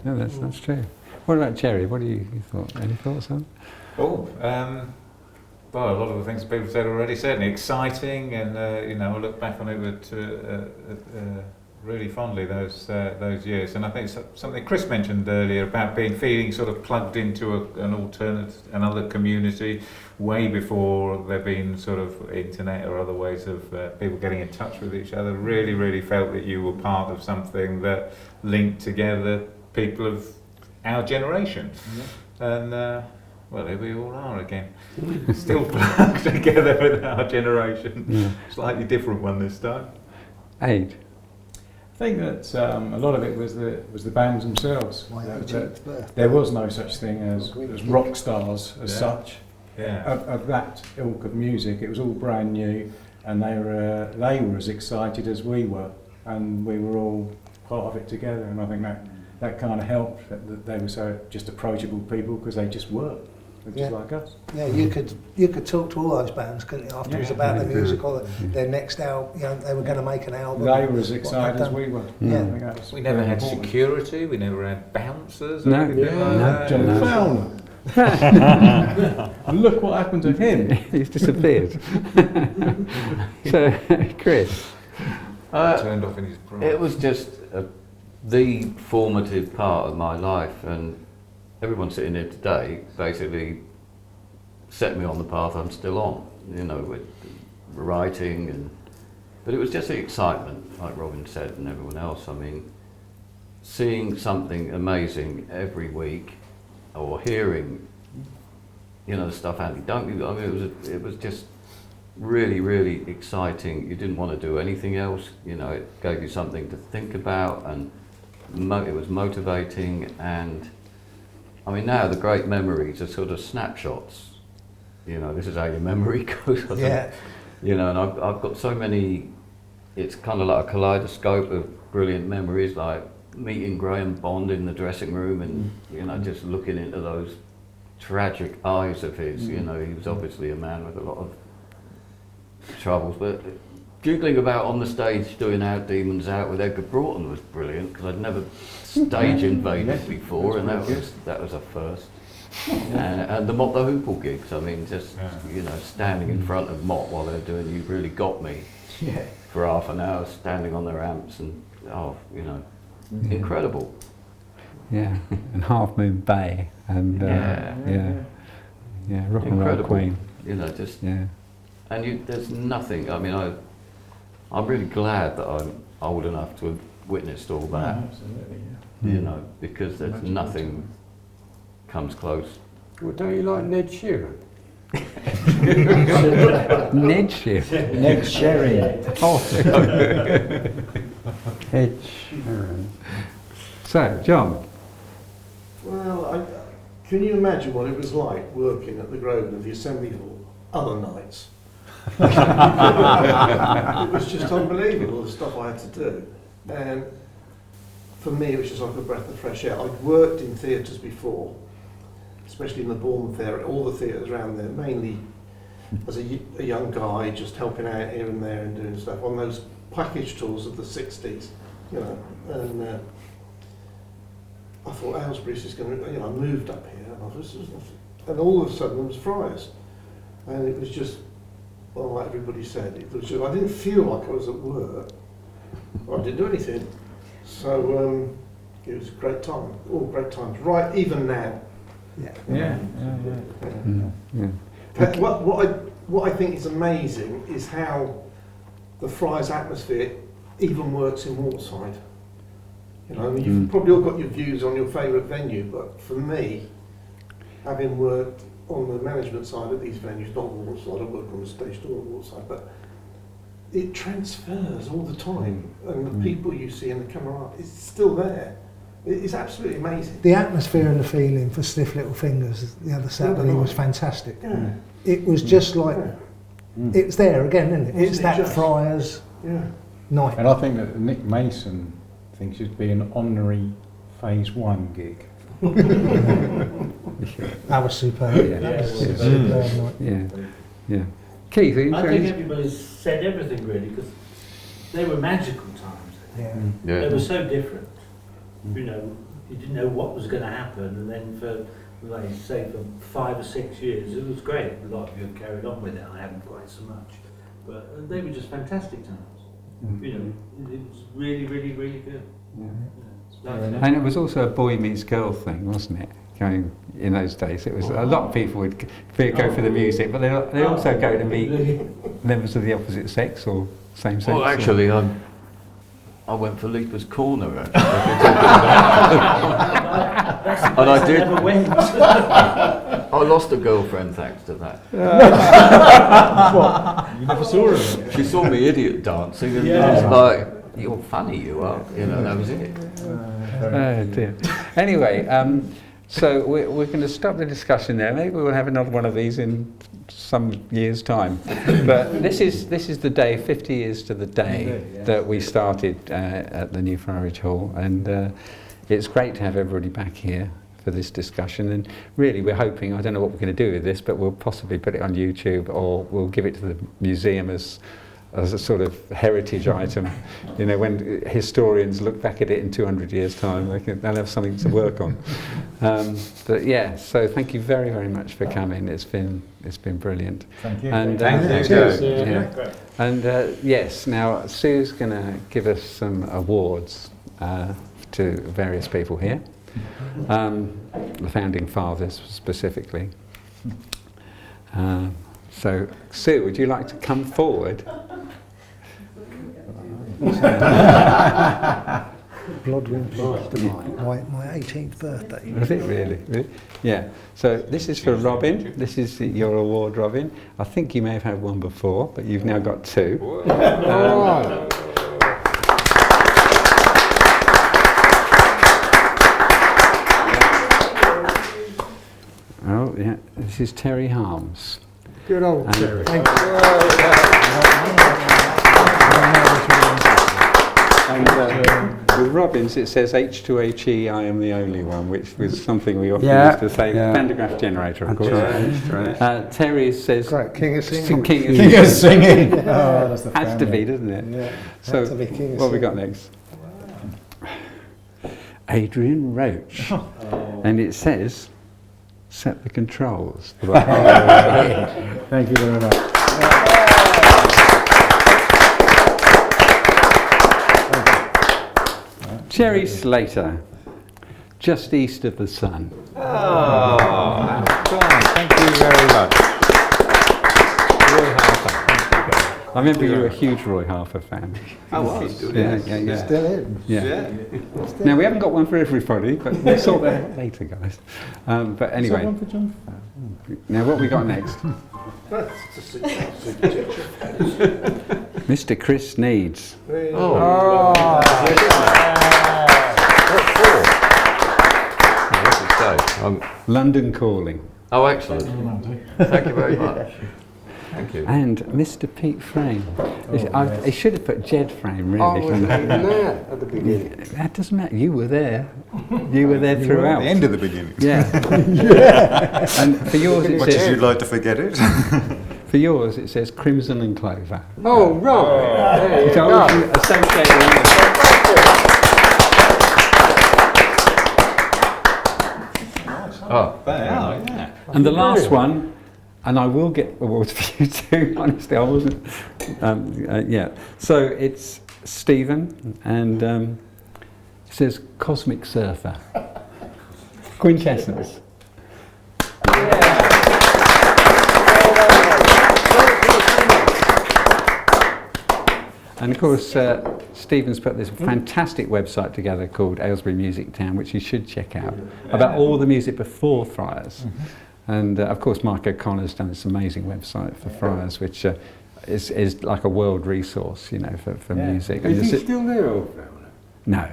No, that's true. What about Jerry? What do you thought? Any thoughts on? Well, a lot of the things people said already. Certainly exciting, and I look back on it with really fondly those years. And I think something Chris mentioned earlier about feeling sort of plugged into another community way before there been sort of internet or other ways of people getting in touch with each other. Really, really felt that you were part of something that linked together people of our generation. and well, here we all are again, still plugged together with our generation. Yeah. Slightly different one this time. Aid. I think that a lot of it was the bands themselves. My That 18th birthday. there was no such thing as rock stars as Yeah. such. Yeah. Of that ilk of music, it was all brand new, and they were as excited as we were, and we were all part of it together. And I think that kind of helped that they were so just approachable people, because they just were. They're just Yeah. like us. Yeah, you could talk to all those bands, couldn't you, afterwards Yeah. about the music or their next album. You know, they were going to make an album. They were as what excited they'd as done. we were. Yeah. I think that was We never very had important. security, we never had bouncers or No. anything like that. John No. Fowler. And look what happened to him. He's disappeared. So, Chris. Turned off in his prime. It was just the formative part of my life, and everyone sitting here today basically set me on the path I'm still on, you know, with writing, but it was just the excitement, like Robin said, and everyone else. I mean, seeing something amazing every week, or hearing, you know, the stuff Andy Duncan. I mean, it was just really, really exciting. You didn't want to do anything else. You know, it gave you something to think about, and it was motivating. And I mean, now the great memories are sort of snapshots. You know, this is how your memory goes. I think. Yeah. You know, and I've got so many. It's kind of like a kaleidoscope of brilliant memories, like meeting Graham Bond in the dressing room, and you know, just looking into those tragic eyes of his. You know, he was obviously a man with a lot of troubles, but giggling about on the stage doing Out Demons Out with Edgar Broughton was brilliant, because I'd never stage invaded before, and that was a first. And the Mott the Hoople gigs, I mean, just you know, standing in front of Mott while they're doing You Really Got Me for half an hour, standing on their amps, and you know, incredible. Yeah, and Half Moon Bay, and yeah, Rock and Roll Incredible. Queen. You know, just Yeah. and there's nothing. I mean, I'm really glad that I'm old enough to have witnessed all that. Absolutely, You know, because there's nothing comes close. Well, don't you like Ned Sheeran? Ned Sheeran. Ned Sherry. Oh, Ed Sheeran. so, John. Well, can you imagine what it was like working at the Grosvenor, the Assembly Hall, other nights? It was just unbelievable, the stuff I had to do. And for me, it was just like a breath of fresh air. I'd worked in theatres before, especially in the Bournemouth area, all the theatres around there, mainly as a young guy, just helping out here and there and doing stuff on those package tours of the 60s, you know. And I thought Aylesbury's is going to, you know, I moved up here, and, and all of a sudden there was Friars. And it was just, well, like everybody said, it was just, I didn't feel like I was at work. I didn't do anything. So it was a great time, all great times, right, even now. Yeah. But what I think is amazing is how the Friars atmosphere even works in Waterside. You know, I mean, you've probably all got your views on your favourite venue, but for me, having worked on the management side of these venues, not Waterside, I work on the stage door at Waterside, but it transfers all the time, and the people you see and the camera art, it's still there. It's absolutely amazing. The atmosphere and the feeling for Stiff Little Fingers the other Saturday was fantastic. Yeah. It was just like, it's there again, isn't it? Wasn't It's it that just? Friars Yeah. night. And I think that Nick Mason thinks it'd be an honorary Phase 1 gig. That was superb. Yeah. That was a Yeah, superb night. Yeah. Keith, are you I think going to- everybody's said everything really, because they were magical times. Yeah. They were so different. You know, you didn't know what was going to happen, and then for, like you say, for 5 or 6 years, it was great. A lot of you have carried on with it. I haven't quite so much, but they were just fantastic times. You know, it was really, really, really good. And it was also a boy meets girl thing, wasn't it? Going in those days, it was a lot of people would go for the music, but they also go to meet members of the opposite sex or same sex. Well, actually, I went for Leaper's Corner. Actually. And I did. Never went. I lost a girlfriend thanks to that. What? You never saw her? She saw me idiot dancing and Yeah. was like, "You're funny, you are." You know, that was it. Oh dear. Anyway, so we're going to stop the discussion there. Maybe we'll have another one of these in some years' time. But this is the day, 50 years to the day, that we started at the new Friars Hall, and it's great to have everybody back here for this discussion. And really, we're hoping, I don't know what we're going to do with this, but we'll possibly put it on YouTube, or we'll give it to the museum as a sort of heritage item. You know, when historians look back at it in 200 years' time, they'll have something to work on. But yeah, so thank you very, very much for coming. It's been brilliant. Thank you. And, Thank you. yeah. And yes, now Sue's going to give us some awards to various people here, the founding fathers specifically. So, Sue, would you like to come forward? Blodwyn Forster, my 18th birthday. Was it really? Yeah. So this is for Robin. This is your award, Robin. I think you may have had one before, but you've now got two. Oh, yeah. This is Terry Harms. Good old And- Terry. Thank you. And with Robin's, it says H2HE, I am the only one, which was something we often Yeah, used to say. yeah. Pantograph generator, of That's course. right, that's right. Terry says Great, King of Singing. King of King of singing. Oh, that's the Has to family. be, doesn't it? Yeah, So, had to be King of what have we Singing. got next? Adrian Roach. And it says, set the controls. Thank you very much. Cherry Slater, just east of the sun. Oh, that's right. Thank you very much. Roy Harper. I remember you were a huge Roy Harper fan. I was. Yeah. Still in. Yeah. Now we haven't got one for everybody, but we'll sort that out later, guys. But anyway, One for John? now what we got next? Mr. Chris Needs. London Calling. Oh, excellent. Thank you very much. Thank you. And Mr. Pete Frame. I should have put Jed Frame, really. I was shouldn't I? even there at the beginning. That doesn't matter. You were there. You were there throughout. The end of the beginning. Yeah. And for yours it Much as says, you'd like to forget it. for yours it says Crimson and Clover. Oh, right. There you So go. I was associating with Oh, Yeah. And the last one, and I will get awards for you too, honestly, I wasn't, yeah. So it's Stephen, and it says Cosmic Surfer. Quintessence. And of course, Stephen's put this fantastic website together called Aylesbury Music Town, which you should check out, about all the music before Friars. And of course, Mark O'Connor's done this amazing website for Friars, which is like a world resource, you know, for music. And Is he it's- still there, old fella? no,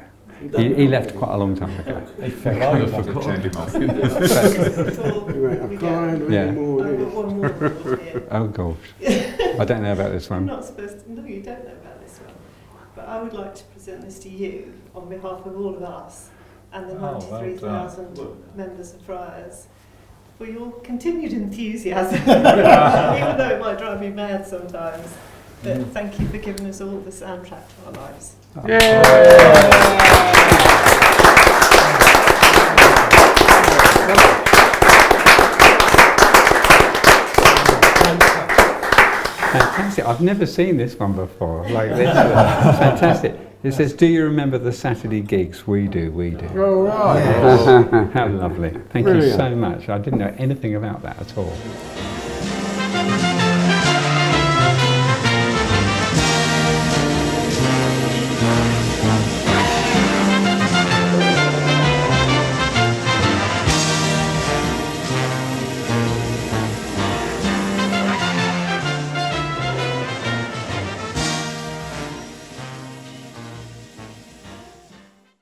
he left quite a long time ago. He fell over. To turn him off. Anyway, I can't Yeah. anymore. I've got one more here. Oh gosh, I don't know about this I'm one. not supposed to. No, you don't know about this one. But I would like to present this to you on behalf of all of us and the Oh, well 93,000 members of Friars for your continued enthusiasm, even though it might drive me mad sometimes. But thank you for giving us all the soundtrack to our lives. Fantastic! I've never seen this one before. Like this, fantastic. It says, "Do you remember the Saturday gigs? We do, we do." Oh, right. How lovely! Thank you so much. I didn't know anything about that at all.